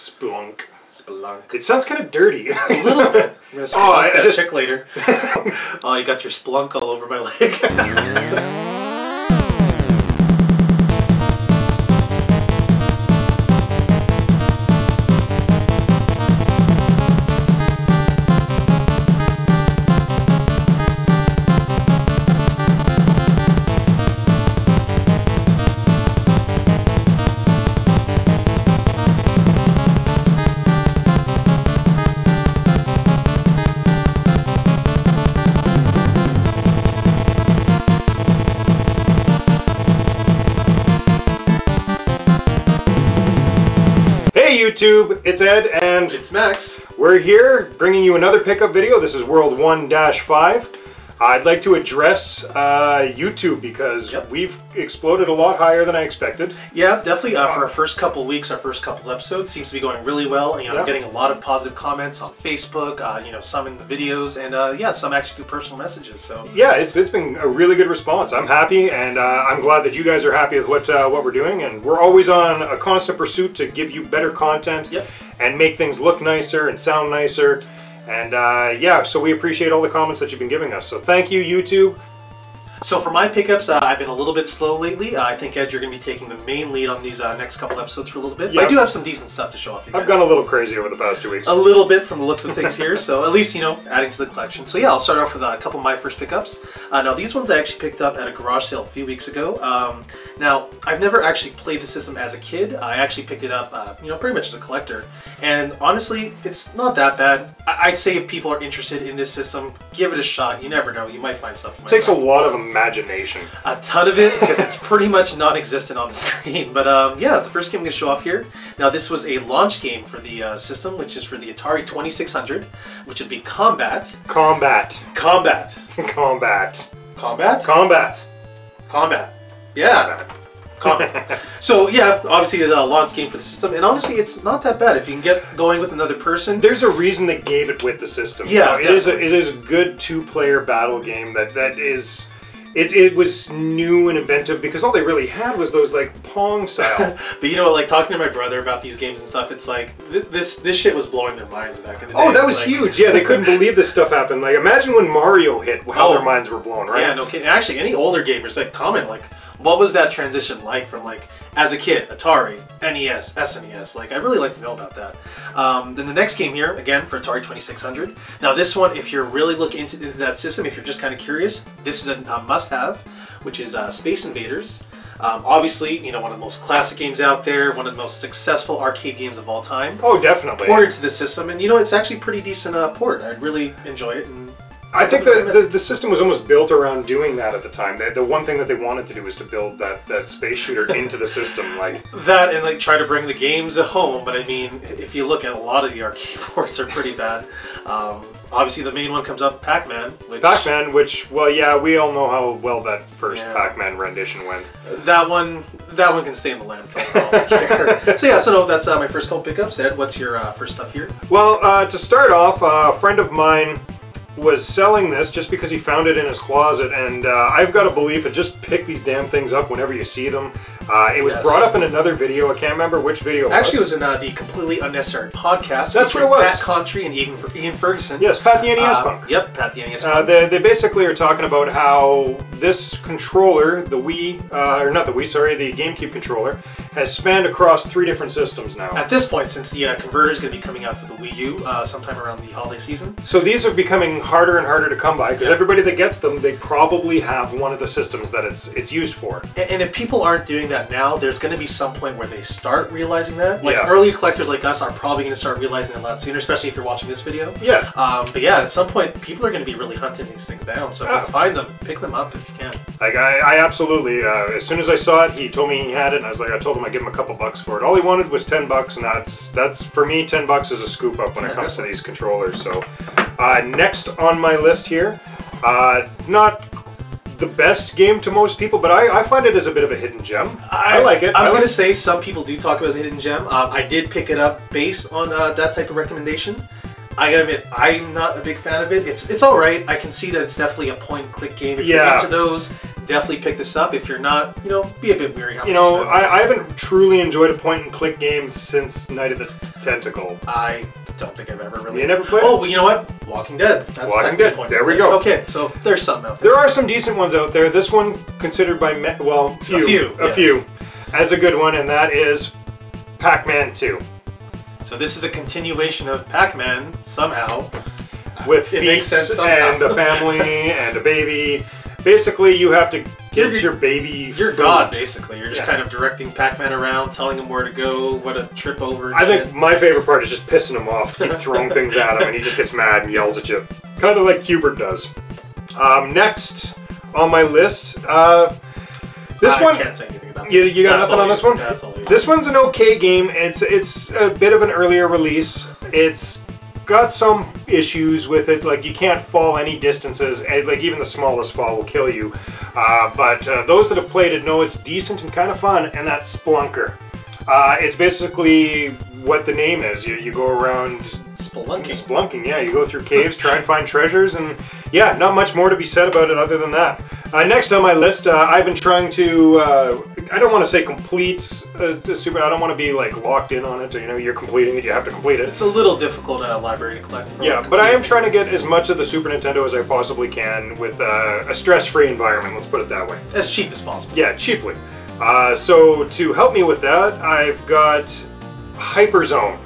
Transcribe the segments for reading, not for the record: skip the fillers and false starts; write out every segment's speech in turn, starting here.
Splunk. Splunk. It sounds kind of dirty. A little bit. I'm going to splunk that chick later. Oh, you got your splunk all over my leg. Hey YouTube, it's Ed and It's Max. We're here bringing you another pickup video. This is World 1-5. I'd like to address YouTube because we've exploded a lot higher than I expected. Yeah, definitely. For our first couple weeks, our first couple episodes seems to be going really well. And, I'm getting a lot of positive comments on Facebook. Some in the videos, and some actually through personal messages. So yeah, it's been a really good response. I'm happy, and I'm glad that you guys are happy with what we're doing. And we're always on a constant pursuit to give you better content and make things look nicer and sound nicer. And so we appreciate all the comments that you've been giving us. So thank you, YouTube. So for my pickups, I've been a little bit slow lately. I think, Ed, you're going to be taking the main lead on these next couple episodes for a little bit. But I do have some decent stuff to show off you guys. I've gone a little crazy over the past 2 weeks. A little bit from the looks of things here, so at least, adding to the collection. So yeah, I'll start off with a couple of my first pickups. Now, these ones I actually picked up at a garage sale a few weeks ago. Now, I've never actually played the system as a kid. I actually picked it up, pretty much as a collector. And honestly, it's not that bad. I'd say if people are interested in this system, give it a shot. You never know. You might find stuff. It takes a lot of imagination. A ton of it, because it's pretty much non-existent on the screen. But the first game I'm going to show off here. Now, this was a launch game for the system, which is for the Atari 2600, which would be Combat. Combat. Combat. Combat. Combat? Combat. Combat. Yeah. Combat. So yeah, obviously it's a launch game for the system, and honestly, it's not that bad if you can get going with another person. There's a reason they gave it with the system. Yeah, it is a good two-player battle game that is. It was new and inventive because all they really had was those like Pong style. But like talking to my brother about these games and stuff, it's like this shit was blowing their minds back in the day. Oh, that was huge. Yeah, they couldn't believe this stuff happened. Like imagine when Mario hit, how their minds were blown, right? Yeah, no kidding. Actually, any older gamers comment what was that transition like from as a kid, Atari, NES, SNES? I'd really like to know about that. Then the next game here, again, for Atari 2600. Now this one, if you're really looking into that system, if you're just kind of curious, this is a must-have, which is Space Invaders. Obviously, one of the most classic games out there, one of the most successful arcade games of all time. Oh, definitely. Ported to the system, and it's actually pretty decent port. I'd really enjoy it. And I think the system was almost built around doing that at the time. The one thing that they wanted to do was to build that space shooter into the system, that, and try to bring the games at home. But I mean, if you look at a lot of the arcade ports, are pretty bad. Obviously, the main one comes up, Pac-Man. Which, well, yeah, we all know how well that first Pac-Man rendition went. That one can stay in the landfill for all I care. So that's my first couple pickups. Ed, what's your first stuff here? Well, to start off, a friend of mine was selling this just because he found it in his closet, and I've got a belief in just pick these damn things up whenever you see them. It was brought up in another video. I can't remember which video it was. Actually, it was in the Completely Unnecessary podcast. That's what it was. Pat Contry and Ian Ferguson. Yes, Pat the NES Punk. Yep, Pat the NES Punk. They basically are talking about how this controller, the Wii, or not the Wii, sorry, the GameCube controller, has spanned across 3 different systems now. At this point, since the converter is going to be coming out for the Wii U sometime around the holiday season. So these are becoming harder and harder to come by because everybody that gets them, they probably have one of the systems that it's used for. And if people aren't doing that now, there's going to be some point where they start realizing that. Early collectors like us are probably going to start realizing it a lot sooner, especially if you're watching this video. Yeah. But yeah, at some point, people are going to be really hunting these things down. So if you find them, pick them up if you can. I absolutely, as soon as I saw it, he told me he had it, and I told him I'd give him a couple bucks for it. All he wanted was $10, and that's for me, $10 is a scoop up when it comes to these controllers. So next on my list here, not the best game to most people, but I find it as a bit of a hidden gem. I like it. I was going to say some people do talk about it as a hidden gem. I did pick it up based on that type of recommendation. I gotta admit, I'm not a big fan of it. It's all right. I can see that it's definitely a point-and-click game. If you're into those, definitely pick this up. If you're not, you know, be a bit weary. You know, I haven't truly enjoyed a point-and-click game since Night of the Tentacle. I don't think I've ever really... You never played? Oh, well, you know what? Walking Dead. That's Walking Dead. There we go. Okay, so there's something out there. There are some decent ones out there. This one considered by, a few, as a good one, and that is Pac-Man 2. So this is a continuation of Pac-Man, somehow. With feet and a family and a baby. Basically, you have to get your baby You're food. God, basically. You're just kind of directing Pac-Man around, telling him where to go, what to trip over. I think my favorite part is just pissing him off, keep throwing things at him, and he just gets mad and yells at you. Kind of like Hubert does. Next on my list, this one... I can't say anything about this. You got nothing on this one? That's all you This one's an okay game. It's a bit of an earlier release. It's got some issues with it, like you can't fall any distances, like even the smallest fall will kill you. But those that have played it know it's decent and kind of fun, and that's Splunker. It's basically what the name is. You go around spelunking, yeah. You go through caves, try and find treasures, and yeah, not much more to be said about it other than that. Next on my list, I've been trying to, I don't want to say complete Super, I don't want to be like locked in on it, you know, you're completing it, you have to complete it. It's a little difficult library to collect. Yeah, but I am trying to get as much of the Super Nintendo as I possibly can with a stress-free environment, let's put it that way. As cheap as possible. Yeah, cheaply. So to help me with that, I've got Hyperzone.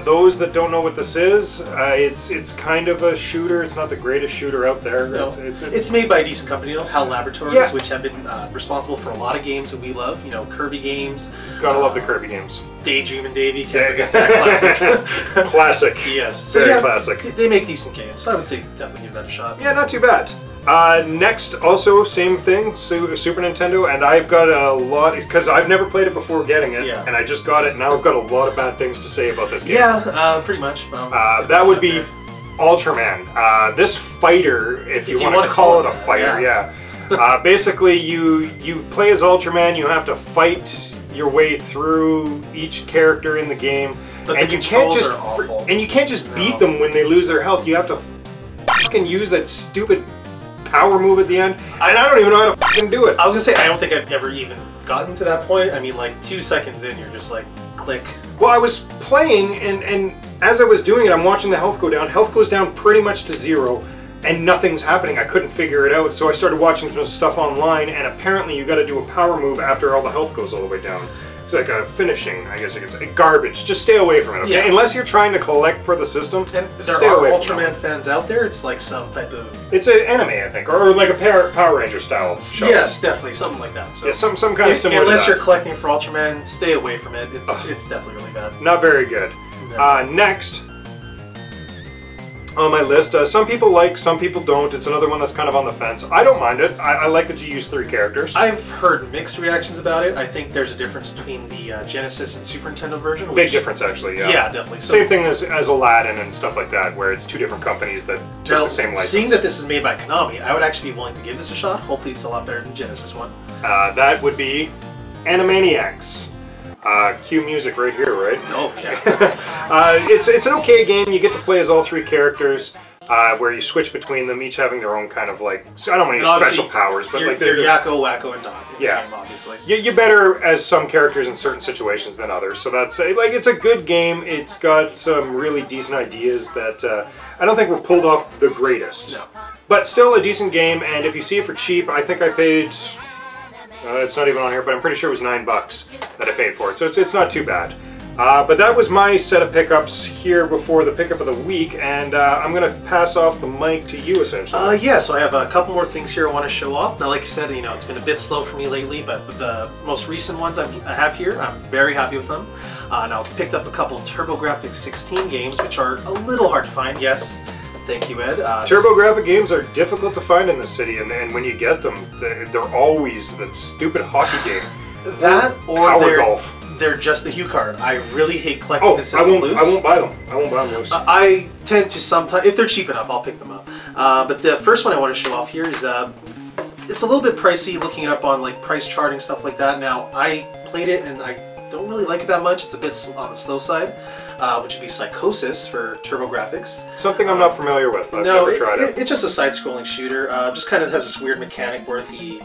Those that don't know what this is, it's kind of a shooter. It's not the greatest shooter out there. No. It's made by a decent company, HAL Laboratories, yeah, which have been responsible for a lot of games that we love. You know, Kirby games. Gotta love the Kirby games. Daydream and Davey, can't forget that classic. Classic. Yes. So very classic. They make decent games, so I would say definitely give that a shot. Yeah, not too bad. Next, also same thing, Super Nintendo, and I've got a lot, because I've never played it before getting it, and I just got it, and now I've got a lot of bad things to say about this game. Yeah, pretty much. That would be Ultraman. This fighter, if you want to call it a fighter, yeah. Basically, you play as Ultraman, you have to fight your way through each character in the game, but and you can't just beat them when they lose their health. You have to fucking use that stupid power move at the end, and I don't even know how to fucking do it. I was gonna say, I don't think I've ever even gotten to that point. I mean, like 2 seconds in, you're just like, click. Well, I was playing, and as I was doing it, I'm watching the health go down. Health goes down pretty much to 0, and nothing's happening. I couldn't figure it out, so I started watching some stuff online, and apparently you gotta do a power move after all the health goes all the way down. It's like a finishing, I guess you could say. Garbage. Just stay away from it, okay? Yeah. Unless you're trying to collect for the system, and there are Ultraman fans out there. It's like some type of... It's an anime, I think, or like a Power Ranger style show. Yes, definitely. Something like that. So yeah, some kind of similar unless to that. you're collecting for Ultraman, stay away from it. It's definitely really bad. Not very good. No. Next on my list, some people like, some people don't. It's another one that's kind of on the fence. I don't mind it. I like that you use 3 characters. I've heard mixed reactions about it. I think there's a difference between the Genesis and Super Nintendo version. Big difference, actually, yeah. Yeah, definitely. Same thing as Aladdin and stuff like that, where it's 2 different companies that took the same license. Seeing that this is made by Konami, I would actually be willing to give this a shot. Hopefully it's a lot better than Genesis one. That would be Animaniacs. Cue music right here, right? Oh, yeah. It's an okay game. You get to play as all 3 characters, where you switch between them, each having their own kind of like, I don't want to use special powers, but like they're Yakko, Wacko, and Dot. Yeah, game, obviously. You're better as some characters in certain situations than others, so that's like, it's a good game. It's got some really decent ideas that I don't think were pulled off the greatest, no, but still a decent game. And if you see it for cheap, I think I paid. It's not even on here, but I'm pretty sure it was $9 that I paid for it, so it's not too bad. But that was my set of pickups here before the pickup of the week, and I'm going to pass off the mic to you, essentially. Yeah, so I have a couple more things here I want to show off. Now, like I said, you know, it's been a bit slow for me lately, but the most recent ones I have here, I'm very happy with them. Now, I picked up a couple TurboGrafx 16 games, which are a little hard to find, yes. Thank you, Ed. TurboGrafx games are difficult to find in the city, and when you get them, they're always that stupid hockey game. That or Power Golf. They're just the hue card. I really hate collecting the system loose. I won't buy them. I won't buy them loose. I tend to sometimes, if they're cheap enough, I'll pick them up. But the first one I want to show off here is it's a little bit pricey. Looking it up on like price charting stuff like that. Now I played it and I don't really like it that much. It's a bit on the slow side, which would be Psychosis for TurboGrafx. Something I'm not familiar with. I've never tried it. It's just a side-scrolling shooter. Just kind of has this weird mechanic where the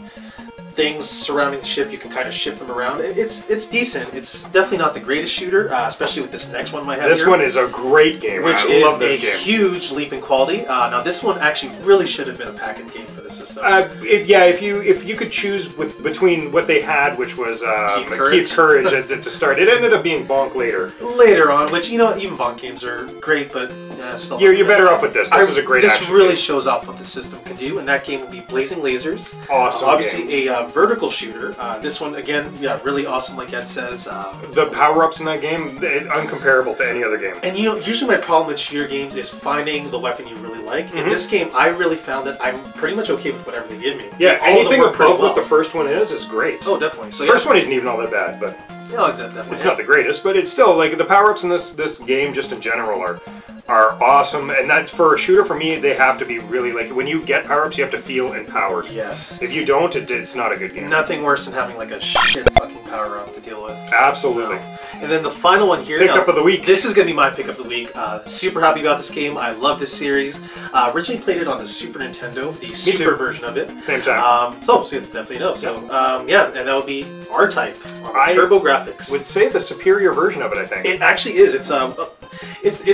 things surrounding the ship, you can kind of shift them around. It's decent. It's definitely not the greatest shooter, especially with this next one I have This here. one is a great game. Which I love this game. Huge leap in quality. Now this one actually really should have been a packet game for the system. If you could choose between what they had, which was Keith Courage to start, it ended up being Bonk later On, which even Bonk games are great, but still. You're better off with this. This is a great action This really game. shows off what the system can do, and that game will be Blazing Lasers. Awesome. Obviously a vertical shooter. This one again, really awesome. Like Ed says, the power-ups in that game, uncomparable to any other game. And usually my problem with shooter games is finding the weapon you really like. In this game, I really found that I'm pretty much okay with whatever they give me. Yeah, anything above what the well. first one is great. Oh, definitely. So first one isn't even all that bad, but definitely. It's not the greatest, but it's still like the power-ups in this game just in general are awesome, and that for a shooter, for me, they have to be really like when you get power-ups, you have to feel empowered. Yes. If you don't, it's not a good game. Nothing worse than having like a shit fucking power-up to deal with. Absolutely. And then the final one here. Pickup of the week. This is gonna be my pickup of the week. Super happy about this game. I love this series. Originally played it on the Super Nintendo, the Super version of it. Same time. So definitely know. So and that would be R-Type on TurboGrafx. Would say the superior version of it. I think it actually is. It's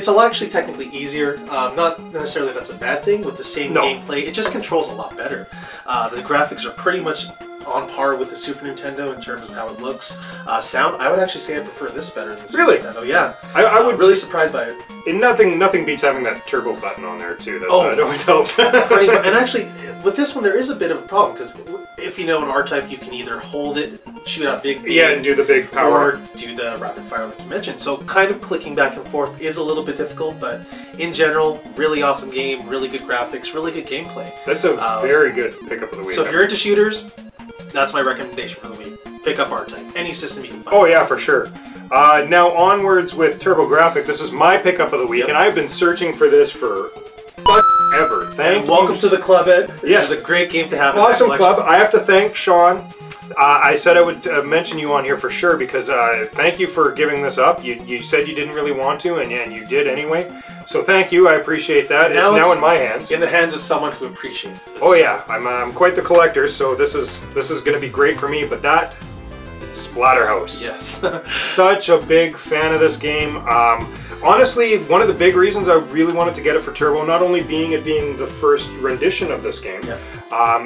a lot actually technically easier. Not necessarily that's a bad thing with the same gameplay. It just controls a lot better. The graphics are pretty much on par with the Super Nintendo in terms of how it looks. Sound, I would actually say I prefer this better than the Super Nintendo. Yeah, I would really surprised by it. And nothing beats having that turbo button on there too. That always helps. And actually, with this one, there is a bit of a problem because if you know an R-Type, you can either hold it, shoot out big beam, and do the big power, or do the rapid fire like you mentioned. So kind of clicking back and forth is a little bit difficult, but in general, really awesome game, really good graphics, really good gameplay. That's a very good pickup of the week. So if you're into shooters, that's my recommendation for the week. Pick up R-Type, any system you can find. Oh yeah, for sure. Now onwards with TurboGrafx. This is my pickup of the week, and I've been searching for this for ever. Thank you. Welcome to the club, Ed. Yes, this is a great game to have. Awesome club. I have to thank Sean. I said I would mention you on here for sure because thank you for giving this up. You said you didn't really want to, and you did anyway. So thank you. I appreciate that. It's now in my hands. In the hands of someone who appreciates this. Oh yeah, I'm quite the collector, so this is going to be great for me. But that Splatterhouse. Yes. Such a big fan of this game. Honestly, one of the big reasons I really wanted to get it for Turbo, not only being the first rendition of this game,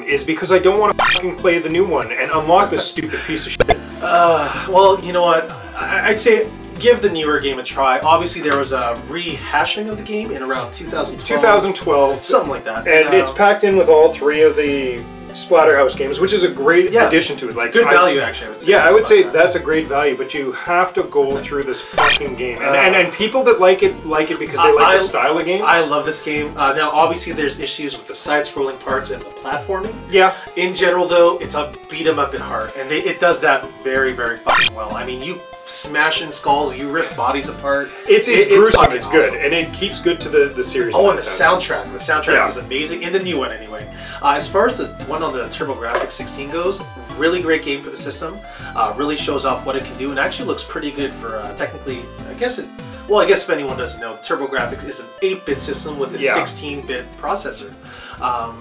is because I don't want to fucking play the new one and unlock this stupid piece of shit. Well, you know what? I'd say give the newer game a try. Obviously, there was a rehashing of the game in around 2012. 2012. Something like that. And it's packed in with all three of the Splatterhouse games, which is a great addition to it. Like good value, actually. I would say. Yeah, I would say that's a great value, but you have to go through this fucking game, and people that like it because they like the style of games. I love this game. Now, obviously, there's issues with the side-scrolling parts and the platforming. Yeah. In general, though, it's a beat 'em up at heart, and it does that very, very fucking well. I mean, you smashing skulls, you rip bodies apart. It's gruesome. It's good, awesome. And it keeps good to the series. Oh, and the soundtrack. The soundtrack is amazing in the new one, anyway. As far as the one on the TurboGrafx 16 goes, really great game for the system. Really shows off what it can do, and actually looks pretty good for technically. I guess if anyone doesn't know, TurboGrafx is an 8-bit system with a 16-bit processor.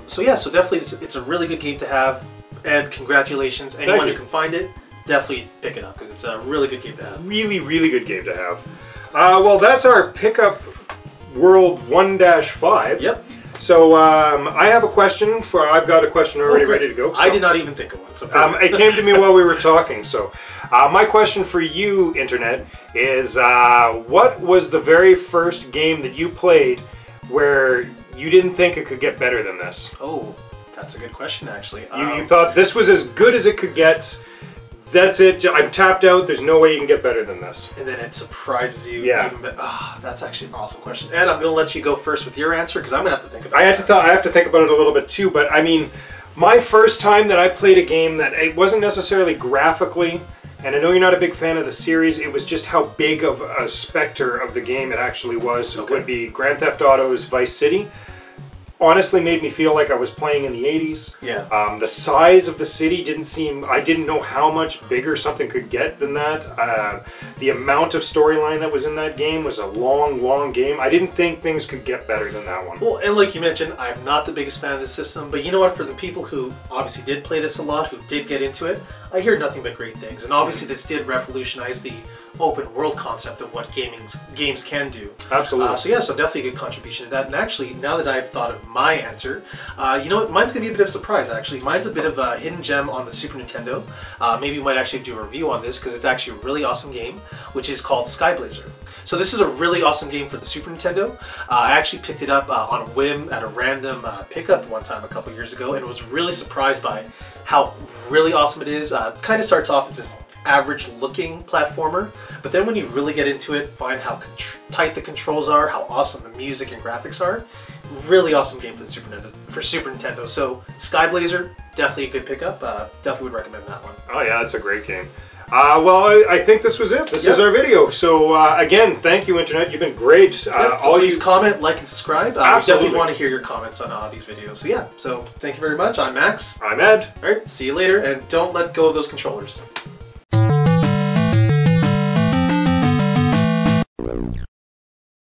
So definitely it's a really good game to have. Ed, congratulations! Anyone who can find it, definitely pick it up because it's a really good game to have. Really, really good game to have. Well, that's our Pickup World 1-5. Yep. So I have a question I've got a question already ready to go. So, I did not even think of one. So it came to me while we were talking. So my question for you, Internet, is what was the very first game that you played where you didn't think it could get better than this? Oh, that's a good question, actually. You thought this was as good as it could get. That's it. I'm tapped out. There's no way you can get better than this. And then it surprises you. Yeah. Even better. That's actually an awesome question. And I'm going to let you go first with your answer because I'm going to have to think about it. I have to think about it a little bit too. But I mean, my first time that I played a game that it wasn't necessarily graphically, and I know you're not a big fan of the series, it was just how big of a specter of the game it actually was. It would be Grand Theft Auto's Vice City. honestly made me feel like I was playing in the 80s. Yeah. The size of the city didn't seem, I didn't know how much bigger something could get than that. The amount of storyline that was in that game was a long game. I didn't think things could get better than that one. Well, and like you mentioned, I'm not the biggest fan of this system, but you know what, for the people who obviously did play this a lot, who did get into it, I hear nothing but great things. And obviously this did revolutionize the open world concept of what games can do. Absolutely. So definitely a good contribution to that. And actually, now that I've thought of my answer, you know what, mine's going to be a bit of a surprise actually. Mine's a bit of a hidden gem on the Super Nintendo. Maybe we might actually do a review on this because it's actually a really awesome game, which is called Skyblazer. So this is a really awesome game for the Super Nintendo. I actually picked it up on a whim at a random pickup one time a couple years ago, and was really surprised by how really awesome it is. Kind of starts off as this average looking platformer, but then when you really get into it, find how tight the controls are, how awesome the music and graphics are. Really awesome game for the Super Nintendo. So Skyblazer, definitely a good pickup. Definitely would recommend that one. Oh yeah, it's a great game. Well, I think this was it. This is our video. So again, thank you, Internet. You've been great. So please comment, like, and subscribe. We Absolutely. definitely want to hear your comments on these videos. So yeah, so thank you very much. I'm Max. I'm Ed. All right, see you later, and don't let go of those controllers.